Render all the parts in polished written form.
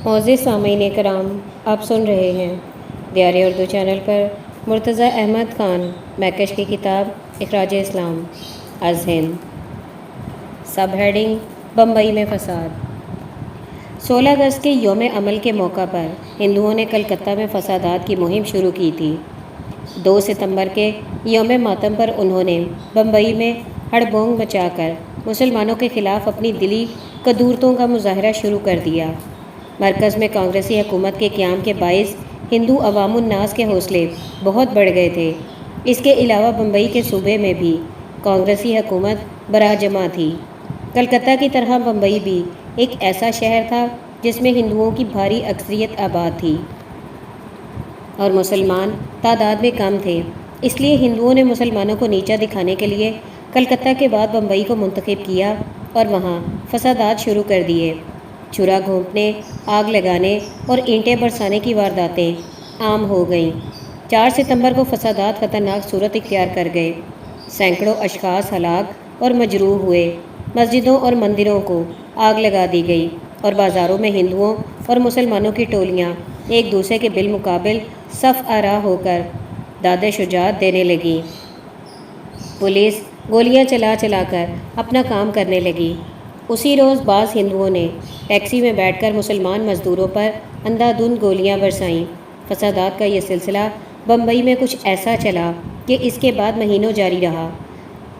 معزز سامعین کرام، آپ سن رہے ہیں دیار اردو چینل پر مرتضیٰ احمد خان میکش کی کتاب اخراج اسلام از ہند، سب ہیڈنگ بمبئی میں فساد۔ 16 اگست کے یوم عمل کے موقع پر ہندوؤں نے کلکتہ میں فسادات کی مہم شروع کی تھی۔ 2 ستمبر کے یوم ماتم پر انہوں نے بمبئی میں ہڑبونگ مچا کر مسلمانوں کے خلاف اپنی دلی قدورتوں کا مظاہرہ شروع کر دیا۔ مرکز میں کانگریسی حکومت کے قیام کے باعث ہندو عوام الناس کے حوصلے بہت بڑھ گئے تھے۔ اس کے علاوہ بمبئی کے صوبے میں بھی کانگریسی حکومت براجمع تھی۔ کلکتہ کی طرح بمبئی بھی ایک ایسا شہر تھا جس میں ہندوؤں کی بھاری اکثریت آباد تھی اور مسلمان تعداد میں کم تھے۔ اس لیے ہندوؤں نے مسلمانوں کو نیچا دکھانے کے لیے کلکتہ کے بعد بمبئی کو منتخب کیا اور وہاں فسادات شروع کر دیے۔ چھرا گھونپنے، آگ لگانے اور اینٹیں برسانے کی وارداتیں عام ہو گئیں۔ 4 ستمبر کو فسادات خطرناک صورت اختیار کر گئے۔ سینکڑوں اشخاص ہلاک اور مجروح ہوئے۔ مسجدوں اور مندروں کو آگ لگا دی گئی اور بازاروں میں ہندوؤں اور مسلمانوں کی ٹولیاں ایک دوسرے کے بالمقابل صف آرا ہو کر داد شجاعت دینے لگیں۔ پولیس گولیاں چلا چلا کر اپنا کام کرنے لگی۔ اسی روز بعض ہندوؤں نے ٹیکسی میں بیٹھ کر مسلمان مزدوروں پر اندھا دھند گولیاں برسائیں۔ فسادات کا یہ سلسلہ بمبئی میں کچھ ایسا چلا کہ اس کے بعد مہینوں جاری رہا۔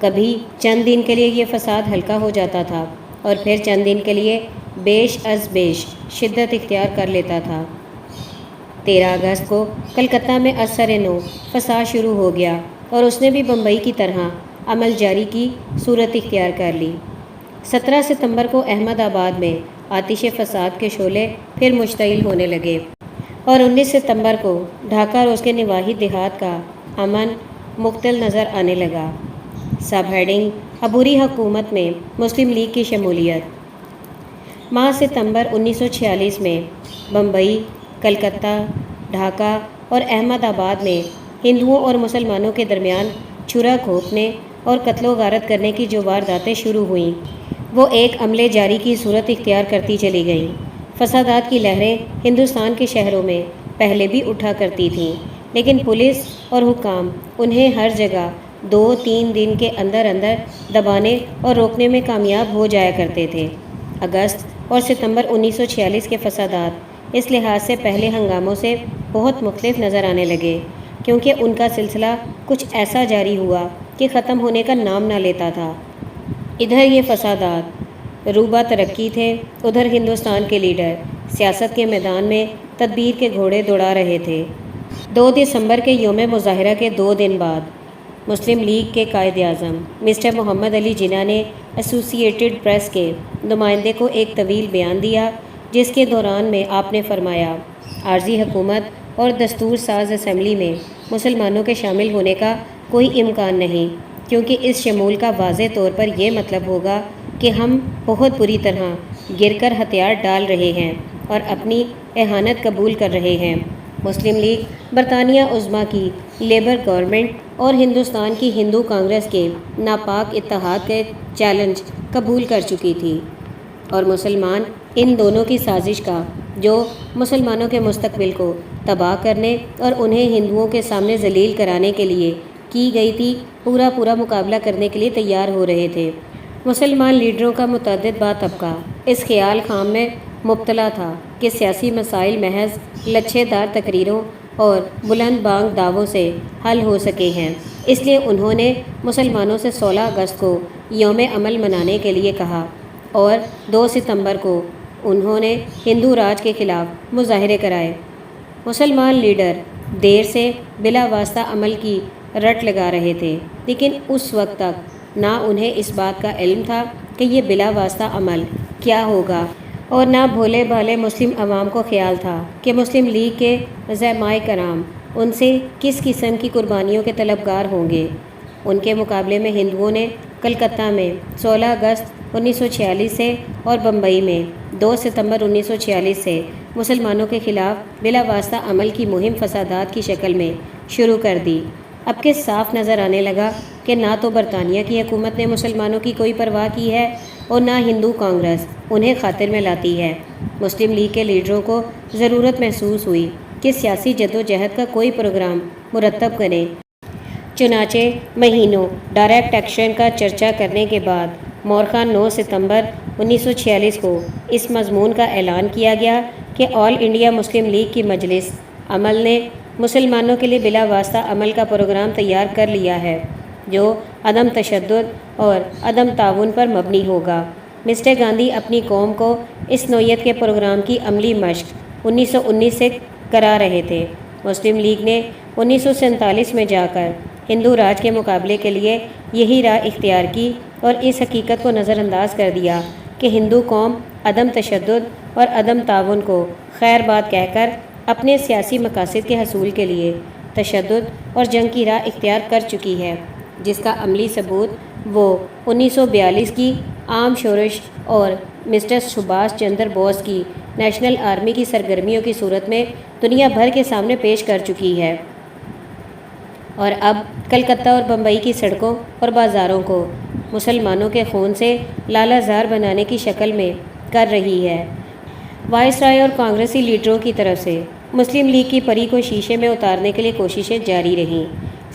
کبھی چند دن کے لیے یہ فساد ہلکا ہو جاتا تھا اور پھر چند دن کے لیے بیش از بیش شدت اختیار کر لیتا تھا۔ 13 اگست کو کلکتہ میں اثر نو فساد شروع ہو گیا اور اس نے بھی بمبئی کی طرح عمل جاری کی صورت اختیار کر لی۔ 17 ستمبر کو احمد آباد میں آتش فساد کے شعلے پھر مشتعل ہونے لگے اور 19 ستمبر کو ڈھاکہ اور اس کے نواحی دیہات کا امن مختل نظر آنے لگا۔ سب ہیڈنگ عبوری حکومت میں مسلم لیگ کی شمولیت۔ ماہ ستمبر 1946 میں بمبئی، کلکتہ، ڈھاکہ اور احمد آباد میں ہندوؤں اور مسلمانوں کے درمیان چھرا گھونپنے اور قتل و غارت کرنے کی جو وارداتیں شروع ہوئیں وہ ایک عملے جاری کی صورت اختیار کرتی چلی گئیں۔ فسادات کی لہریں ہندوستان کے شہروں میں پہلے بھی اٹھا کرتی تھیں، لیکن پولیس اور حکام انہیں ہر جگہ 2-3 دن کے اندر اندر دبانے اور روکنے میں کامیاب ہو جایا کرتے تھے۔ اگست اور ستمبر 1946 کے فسادات اس لحاظ سے پہلے ہنگاموں سے بہت مختلف نظر آنے لگے کیونکہ ان کا سلسلہ کچھ ایسا جاری ہوا کہ ختم ہونے کا نام نہ لیتا تھا۔ ادھر یہ فسادات روبہ ترقی تھے، ادھر ہندوستان کے لیڈر سیاست کے میدان میں تدبیر کے گھوڑے دوڑا رہے تھے۔ 2 دسمبر کے یوم مظاہرہ کے 2 دن بعد مسلم لیگ کے قائد اعظم مسٹر محمد علی جناح نے ایسوسی ایٹڈ پریس کے نمائندے کو ایک طویل بیان دیا جس کے دوران میں آپ نے فرمایا، عارضی حکومت اور دستور ساز اسمبلی میں مسلمانوں کے شامل ہونے کا کوئی امکان نہیں، کیونکہ اس شمول کا واضح طور پر یہ مطلب ہوگا کہ ہم بہت بری طرح گر کر ہتھیار ڈال رہے ہیں اور اپنی اہانت قبول کر رہے ہیں۔ مسلم لیگ برطانیہ عظمیٰ کی لیبر گورنمنٹ اور ہندوستان کی ہندو کانگریس کے ناپاک اتحاد کے چیلنج قبول کر چکی تھی اور مسلمان ان دونوں کی سازش کا جو مسلمانوں کے مستقبل کو تباہ کرنے اور انہیں ہندوؤں کے سامنے ذلیل کرانے کے لیے کی گئی تھی، پورا مقابلہ کرنے کے لیے تیار ہو رہے تھے۔ مسلمان لیڈروں کا متعدد با طبقہ اس خیال خام میں مبتلا تھا کہ سیاسی مسائل محض لچھے دار تقریروں اور بلند بانگ دعووں سے حل ہو سکے ہیں۔ اس لیے انہوں نے مسلمانوں سے 16 اگست کو یوم عمل منانے کے لیے کہا اور 2 ستمبر کو انہوں نے ہندو راج کے خلاف مظاہرے کرائے۔ مسلمان لیڈر دیر سے بلا واسطہ عمل کی رٹ لگا رہے تھے، لیکن اس وقت تک نہ انہیں اس بات کا علم تھا کہ یہ بلا واسطہ عمل کیا ہوگا اور نہ بھولے بھالے مسلم عوام کو خیال تھا کہ مسلم لیگ کے زعماء کرام ان سے کس قسم کی قربانیوں کے طلبگار ہوں گے۔ ان کے مقابلے میں ہندوؤں نے کلکتہ میں 16 اگست 1946 سے اور بمبئی میں 2 ستمبر 1946 سے مسلمانوں کے خلاف بلا واسطہ عمل کی مہم فسادات کی شکل میں شروع کر دی۔ اب کہ صاف نظر آنے لگا کہ نہ تو برطانیہ کی حکومت نے مسلمانوں کی کوئی پرواہ کی ہے اور نہ ہندو کانگریس انہیں خاطر میں لاتی ہے۔ مسلم لیگ کے لیڈروں کو ضرورت محسوس ہوئی کہ سیاسی جدوجہد کا کوئی پروگرام مرتب کریں۔ چنانچہ مہینوں ڈائریکٹ ایکشن کا چرچا کرنے کے بعد مورخہ 9 ستمبر 1946 کو اس مضمون کا اعلان کیا گیا کہ آل انڈیا مسلم لیگ کی مجلس عمل نے مسلمانوں کے لیے بلا واسطہ عمل کا پروگرام تیار کر لیا ہے جو عدم تشدد اور عدم تعاون پر مبنی ہوگا۔ مسٹر گاندھی اپنی قوم کو اس نوعیت کے پروگرام کی عملی مشق 1919 سے کرا رہے تھے۔ مسلم لیگ نے 1947 میں جا کر ہندو راج کے مقابلے کے لیے یہی راہ اختیار کی اور اس حقیقت کو نظر انداز کر دیا کہ ہندو قوم عدم تشدد اور عدم تعاون کو خیر بات کہہ کر اپنے سیاسی مقاصد کے حصول کے لیے تشدد اور جنگ کی راہ اختیار کر چکی ہے، جس کا عملی ثبوت وہ 1942 کی عام شورش اور مسٹر سبھاش چندر بوس کی نیشنل آرمی کی سرگرمیوں کی صورت میں دنیا بھر کے سامنے پیش کر چکی ہے، اور اب کلکتہ اور بمبئی کی سڑکوں اور بازاروں کو مسلمانوں کے خون سے لالہ زار بنانے کی شکل میں کر رہی ہے۔ وائس رائے اور کانگریسی لیڈروں کی طرف سے مسلم لیگ کی پری کو شیشے میں اتارنے کے لیے کوششیں جاری رہیں۔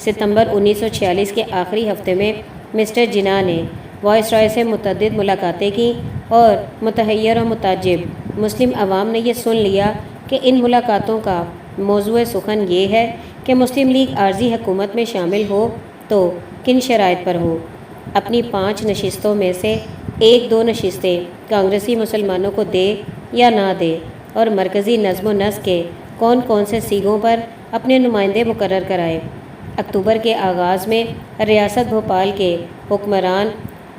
ستمبر 1946 کے آخری ہفتے میں مسٹر جناح نے وائس رائے سے متعدد ملاقاتیں کیں اور متحیر و متعجب مسلم عوام نے یہ سن لیا کہ ان ملاقاتوں کا موضوع سخن یہ ہے کہ مسلم لیگ عارضی حکومت میں شامل ہو تو کن شرائط پر ہو۔ اپنی 5 نشستوں میں سے 1-2 نشستیں کانگریسی مسلمانوں کو دے یا نہ دے، اور مرکزی نظم و نسق کے کون کون سے سیگوں پر اپنے نمائندے مقرر کرائے۔ اکتوبر کے آغاز میں ریاست بھوپال کے حکمران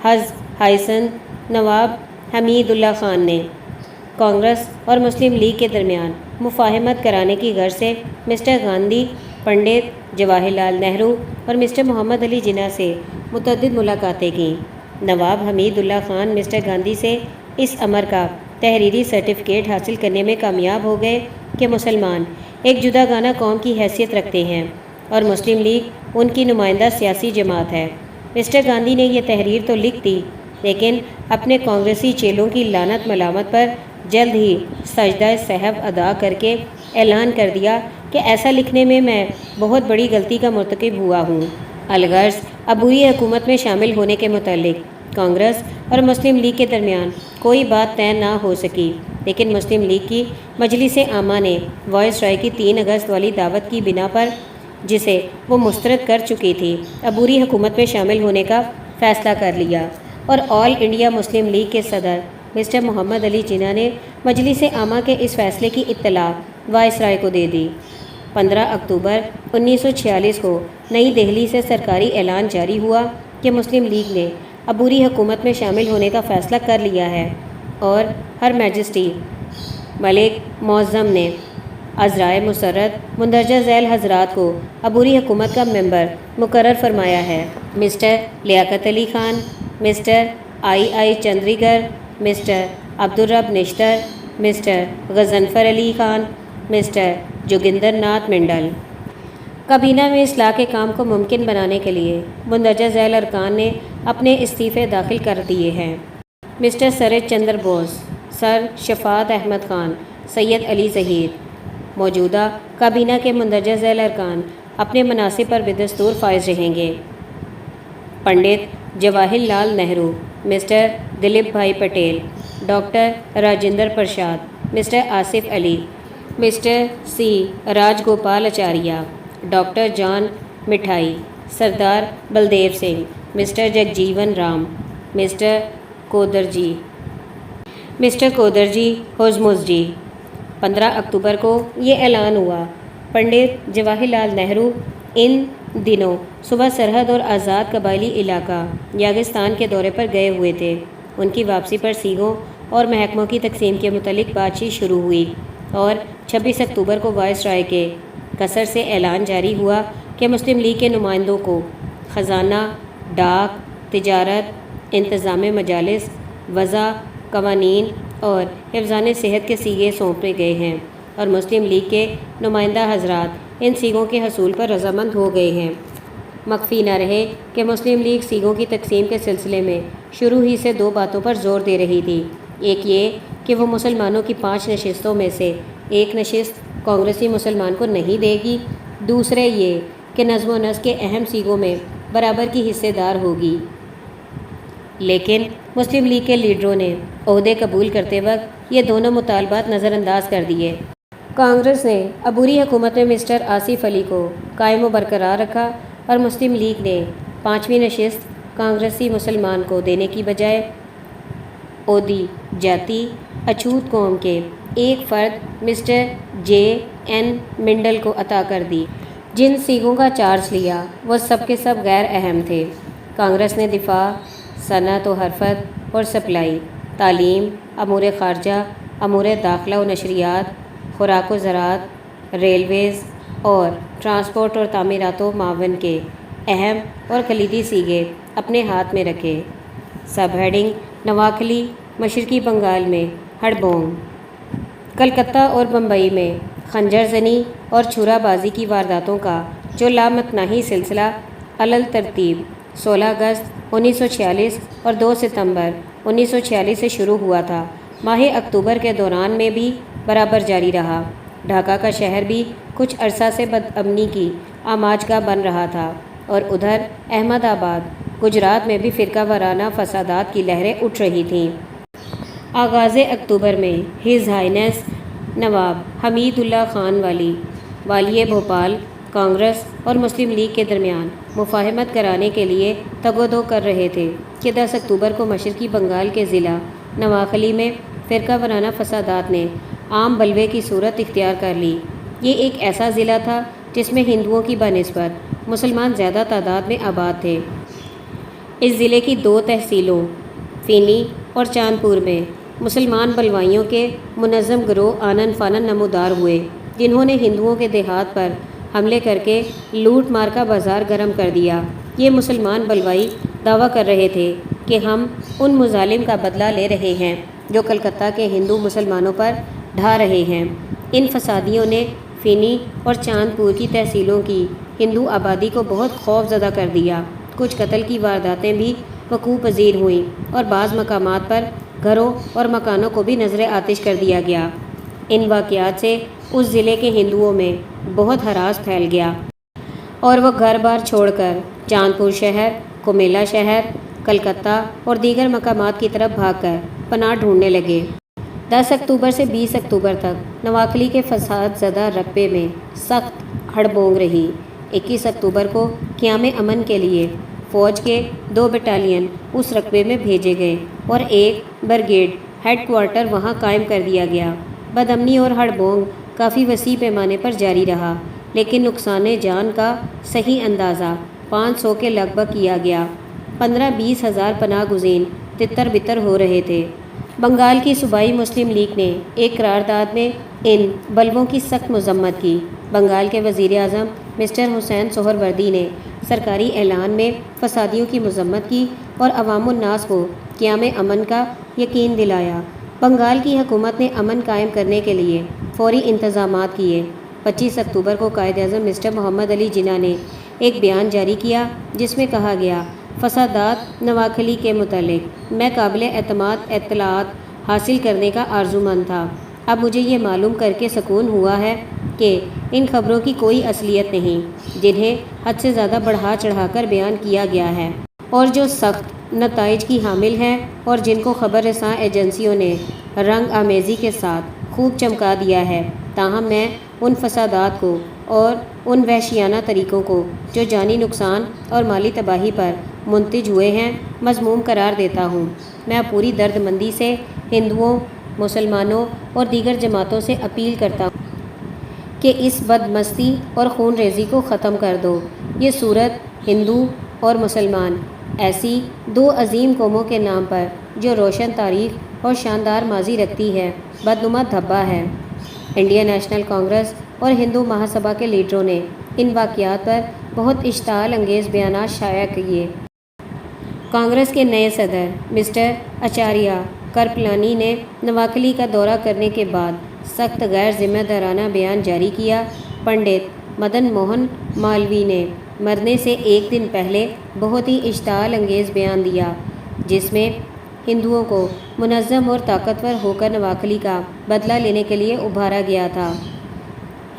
حسن نواب حمید اللہ خان نے کانگریس اور مسلم لیگ کے درمیان مفاہمت کرانے کی غرض سے مسٹر گاندھی، پنڈت جواہر لال نہرو اور مسٹر محمد علی جناح سے متعدد ملاقاتیں کیں۔ نواب حمید اللہ خان مسٹر گاندھی سے اس امر کا تحریری سرٹیفکیٹ حاصل کرنے میں کامیاب ہو گئے کہ مسلمان ایک جدا گانہ قوم کی حیثیت رکھتے ہیں اور مسلم لیگ ان کی نمائندہ سیاسی جماعت ہے۔ مسٹر گاندھی نے یہ تحریر تو لکھ دی، لیکن اپنے کانگریسی چیلوں کی لعنت ملامت پر جلد ہی سجدہ سہو ادا کر کے اعلان کر دیا کہ ایسا لکھنے میں میں بہت بڑی غلطی کا مرتکب ہوا ہوں۔ الغرض عبوری حکومت میں شامل ہونے کے متعلق کانگریس اور مسلم لیگ کے درمیان کوئی بات طے نہ ہو سکی، لیکن مسلم لیگ کی مجلس عامہ نے وائس رائے کی 3 اگست والی دعوت کی بنا پر، جسے وہ مسترد کر چکی تھی، عبوری حکومت میں شامل ہونے کا فیصلہ کر لیا، اور آل انڈیا مسلم لیگ کے صدر مسٹر محمد علی جناح نے مجلس عامہ کے اس فیصلے کی اطلاع وائس رائے کو دے دی۔ 15 اکتوبر 1946 کو نئی دہلی سے سرکاری اعلان جاری ہوا کہ مسلم لیگ نے عبوری حکومت میں شامل ہونے کا فیصلہ کر لیا ہے، اور ہر میجسٹری ملک معظم نے عذرائے مسرت مندرجہ ذیل حضرات کو عبوری حکومت کا ممبر مقرر فرمایا ہے۔ مسٹر لیاقت علی خان، مسٹر آئی چندریگر، مسٹر عبدالرب نشتر، مسٹر غضنفر علی خان، مسٹر جوگندر ناتھ منڈل۔ کابینہ میں اصلاح کے کام کو ممکن بنانے کے لیے مندرجہ ذیل ارکان نے اپنے استعفے داخل کر دیے ہیں۔ مسٹر سرج چندر بوس، سر شفاعت احمد خان، سید علی ظہیر۔ موجودہ کابینہ کے مندرجہ ذیل ارکان اپنے مناصب پر بدستور فائز رہیں گے۔ پنڈت جواہر لال نہرو، مسٹر دلیپ بھائی پٹیل، ڈاکٹر راجندر پرساد، مسٹر آصف علی، مسٹر سی راج گوپال اچاریہ، ڈاکٹر جان مٹھائی، سردار بلدیو سنگھ، مسٹر جگجیون رام، مسٹر کودرجی ہوزمزجی۔ 15 اکتوبر کو یہ اعلان ہوا۔ پنڈت جواہر لال نہرو ان دنوں صبح سرحد اور آزاد قبائلی علاقہ یاگستان کے دورے پر گئے ہوئے تھے۔ ان کی واپسی پر سیگوں اور محکموں کی تقسیم کے متعلق بات چیت شروع ہوئی، اور 26 اکتوبر کو وائس رائے کے قصر سے اعلان جاری ہوا کہ مسلم لیگ کے نمائندوں کو خزانہ، ڈاک، تجارت، انتظام مجالس، وضع قوانین اور حفظان صحت کے سیگے سونپے گئے ہیں، اور مسلم لیگ کے نمائندہ حضرات ان سیگوں کے حصول پر رضامند ہو گئے ہیں۔ مخفی نہ رہے کہ مسلم لیگ سیگوں کی تقسیم کے سلسلے میں شروع ہی سے دو باتوں پر زور دے رہی تھی۔ ایک یہ کہ وہ مسلمانوں کی 5 نشستوں میں سے ایک نشست کانگریسی مسلمان کو نہیں دے گی، دوسرے یہ کہ نظم و نسق کے اہم سیگوں میں برابر کی حصے دار ہوگی۔ لیکن مسلم لیگ کے لیڈروں نے عہدے قبول کرتے وقت یہ دونوں مطالبات نظر انداز کر دیے۔ کانگریس نے عبوری حکومت میں مسٹر آصف علی کو قائم و برقرار رکھا اور مسلم لیگ نے 5ویں نشست کانگریسی مسلمان کو دینے کی بجائے اودھی جاتی اچھوت قوم کے ایک فرد مسٹر جے این منڈل کو عطا کر دی۔ جن سیگوں کا چارج لیا وہ سب کے سب غیر اہم تھے۔ کانگریس نے دفاع، صنعت و حرفت اور سپلائی، تعلیم، امور خارجہ، امور داخلہ و نشریات، خوراک و زراعت، ریلویز اور ٹرانسپورٹ اور تعمیرات و معاون کے اہم اور کلیدی سیگے اپنے ہاتھ میں رکھے۔ سب ہیڈنگ: نواکھلی، مشرقی بنگال میں ہڑبونگ، کلکتہ اور بمبئی میں خنجر زنی اور چھرا بازی کی وارداتوں کا جو لامتناہی سلسلہ علل ترتیب 16 اگست 1946 اور 2 ستمبر 1946 سے شروع ہوا تھا، ماہ اکتوبر کے دوران میں بھی برابر جاری رہا۔ ڈھاکہ کا شہر بھی کچھ عرصہ سے بدامنی کی آماج گاہ بن رہا تھا اور ادھر احمد آباد، گجرات میں بھی فرقہ وارانہ فسادات کی لہریں اٹھ رہی تھیں۔ آغاز اکتوبر میں ہز ہائنس نواب حمید اللہ خان والی بھوپال کانگریس اور مسلم لیگ کے درمیان مفاہمت کرانے کے لیے تگ و دو کر رہے تھے کہ 10 اکتوبر کو مشرقی بنگال کے ضلع نواکھلی میں فرقہ وارانہ فسادات نے عام بلوے کی صورت اختیار کر لی۔ یہ ایک ایسا ضلع تھا جس میں ہندوؤں کی بنسبت مسلمان زیادہ تعداد میں آباد تھے۔ اس ضلع کی 2 تحصیلوں فینی اور چاندپور میں مسلمان بلوائیوں کے منظم گروہ آنن فانن نمودار ہوئے، جنہوں نے ہندوؤں کے دیہات پر حملے کر کے لوٹ مار کا بازار گرم کر دیا۔ یہ مسلمان بلوائی دعویٰ کر رہے تھے کہ ہم ان مظالم کا بدلہ لے رہے ہیں جو کلکتہ کے ہندو مسلمانوں پر ڈھا رہے ہیں۔ ان فسادیوں نے فینی اور چاندپور کی تحصیلوں کی ہندو آبادی کو بہت خوف زدہ کر دیا۔ کچھ قتل کی وارداتیں بھی وقوع پذیر ہوئیں اور بعض مقامات پر گھروں اور مکانوں کو بھی نظر آتش کر دیا گیا۔ ان واقعات سے اس ضلع کے ہندوؤں میں بہت ہراس پھیل گیا اور وہ گھر بار چھوڑ کر چاندپور شہر، کومیلا شہر، کلکتہ اور دیگر مقامات کی طرف بھاگ کر پناہ ڈھونڈنے لگے۔ 10 اکتوبر سے 20 اکتوبر تک نواکھلی کے فساد زدہ رقبے میں سخت ہڑبونگ رہی۔ 21 اکتوبر کو قیام امن کے لیے فوج کے 2 بٹالین اس رقبے میں بھیجے گئے اور ایک برگیڈ ہیڈ کوارٹر وہاں قائم کر دیا گیا۔ بدامنی اور ہڑبونگ کافی وسیع پیمانے پر جاری رہا، لیکن نقصان جان کا صحیح اندازہ 500 کے لگ بھگ کیا گیا۔ 15-20 ہزار پناہ گزین تتر بتر ہو رہے تھے۔ بنگال کی صوبائی مسلم لیگ نے ایک قرارداد میں ان بلووں کی سخت مذمت کی۔ بنگال کے وزیر اعظم مسٹر حسین سہروردی نے سرکاری اعلان میں فسادیوں کی مذمت کی اور عوام الناس کو قیام امن کا یقین دلایا۔ بنگال کی حکومت نے امن قائم کرنے کے لیے فوری انتظامات کیے۔ 25 اکتوبر کو قائد اعظم مسٹر محمد علی جناح نے ایک بیان جاری کیا جس میں کہا گیا، فسادات نواکھلی کے متعلق میں قابل اعتماد اطلاعات حاصل کرنے کا آرزومند تھا۔ اب مجھے یہ معلوم کر کے سکون ہوا ہے کہ ان خبروں کی کوئی اصلیت نہیں، جنہیں حد سے زیادہ بڑھا چڑھا کر بیان کیا گیا ہے اور جو سخت نتائج کی حامل ہیں اور جن کو خبر رساں ایجنسیوں نے رنگ آمیزی کے ساتھ خوب چمکا دیا ہے۔ تاہم میں ان فسادات کو اور ان وحشیانہ طریقوں کو جو جانی نقصان اور مالی تباہی پر منتج ہوئے ہیں مذموم قرار دیتا ہوں۔ میں پوری درد مندی سے ہندوؤں، مسلمانوں اور دیگر جماعتوں سے اپیل کرتا ہوں کہ اس بدمستی اور خون ریزی کو ختم کر دو۔ یہ صورت ہندو اور مسلمان ایسی 2 عظیم قوموں کے نام پر جو روشن تاریخ اور شاندار ماضی رکھتی ہے بدنما دھبا ہے۔ انڈین نیشنل کانگریس اور ہندو مہاسبھا کے لیڈروں نے ان واقعات پر بہت اشتعال انگیز بیانات شائع کیے۔ کانگریس کے نئے صدر مسٹر آچاریہ کرپلانی نے نواکھلی کا دورہ کرنے کے بعد سخت غیر ذمہ دارانہ بیان جاری کیا۔ پنڈت مدن موہن مالوی نے مرنے سے ایک دن پہلے بہت ہی اشتعال انگیز بیان دیا، جس میں ہندوؤں کو منظم اور طاقتور ہو کر نواکھلی کا بدلہ لینے کے لیے ابھارا گیا تھا۔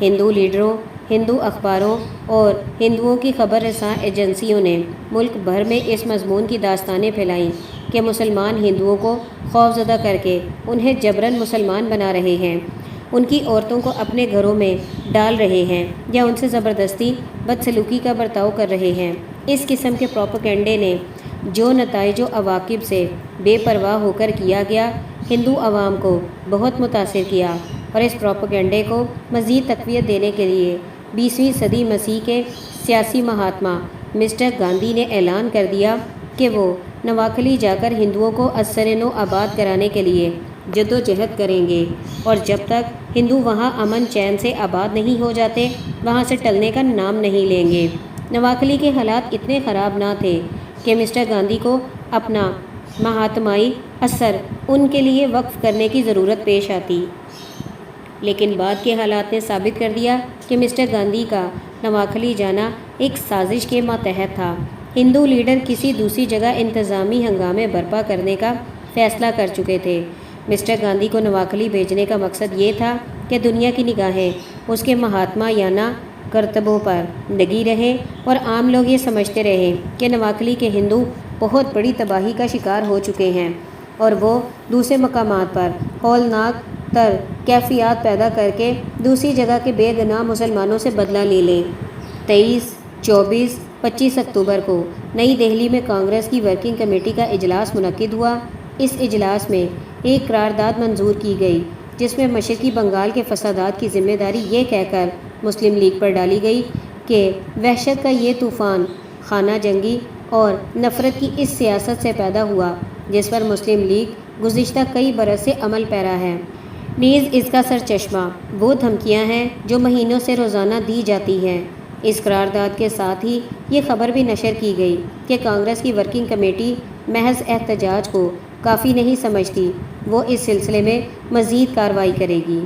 ہندو لیڈروں، ہندو اخباروں اور ہندوؤں کی خبر رساں ایجنسیوں نے ملک بھر میں اس مضمون کی داستانیں پھیلائیں کہ مسلمان ہندوؤں کو خوفزدہ کر کے انہیں جبراً مسلمان بنا رہے ہیں، ان کی عورتوں کو اپنے گھروں میں ڈال رہے ہیں یا ان سے زبردستی بدسلوکی کا برتاؤ کر رہے ہیں۔ اس قسم کے پروپیگنڈے نے جو نتائج و عواقب سے بے پرواہ ہو کر کیا گیا، ہندو عوام کو بہت متاثر کیا، اور اس پروپیگنڈے کو مزید تقویت دینے کے لیے 20ویں صدی مسیح کے سیاسی مہاتما مسٹر گاندھی نے اعلان کر دیا کہ وہ نواکھلی جا کر ہندوؤں کو ازسر نو آباد کرانے کے لیے جدوجہد کریں گے، اور جب تک ہندو وہاں امن چین سے آباد نہیں ہو جاتے وہاں سے ٹلنے کا نام نہیں لیں گے۔ نواکھلی کے حالات اتنے خراب نہ تھے کہ مسٹر گاندھی کو اپنا مہاتمائی اثر ان کے لیے وقف کرنے کی ضرورت پیش آتی، لیکن بعد کے حالات نے ثابت کر دیا کہ مسٹر گاندھی کا نواکھلی جانا ایک سازش کے ماتحت تھا۔ ہندو لیڈر کسی دوسری جگہ انتظامی ہنگامے برپا کرنے کا فیصلہ کر چکے تھے۔ مسٹر گاندھی کو نواکھلی بھیجنے کا مقصد یہ تھا کہ دنیا کی نگاہیں اس کے مہاتما یانہ کرتبوں پر لگی رہیں اور عام لوگ یہ سمجھتے رہیں کہ نواکھلی کے ہندو بہت بڑی تباہی کا شکار ہو چکے ہیں، اور وہ دوسرے مقامات پر ہولناک تر کیفیات پیدا کر کے دوسری جگہ کے بے گناہ مسلمانوں سے بدلہ لے لیں۔ 23، 24، 25 اکتوبر کو نئی دہلی میں کانگریس کی ورکنگ کمیٹی کا اجلاس منعقد ہوا۔ اس اجلاس میں ایک قرارداد منظور کی گئی جس میں مشرقی بنگال کے فسادات کی ذمہ داری یہ کہہ کر مسلم لیگ پر ڈالی گئی کہ وحشت کا یہ طوفان خانہ جنگی اور نفرت کی اس سیاست سے پیدا ہوا جس پر مسلم لیگ گزشتہ کئی برس سے عمل پیرا ہے۔ نیز اس کا سرچشمہ وہ دھمکیاں ہیں جو مہینوں سے روزانہ دی جاتی ہیں۔ اس قرارداد کے ساتھ ہی یہ خبر بھی نشر کی گئی کہ کانگریس کی ورکنگ کمیٹی محض احتجاج کو کافی نہیں سمجھتی، وہ اس سلسلے میں مزید کارروائی کرے گی۔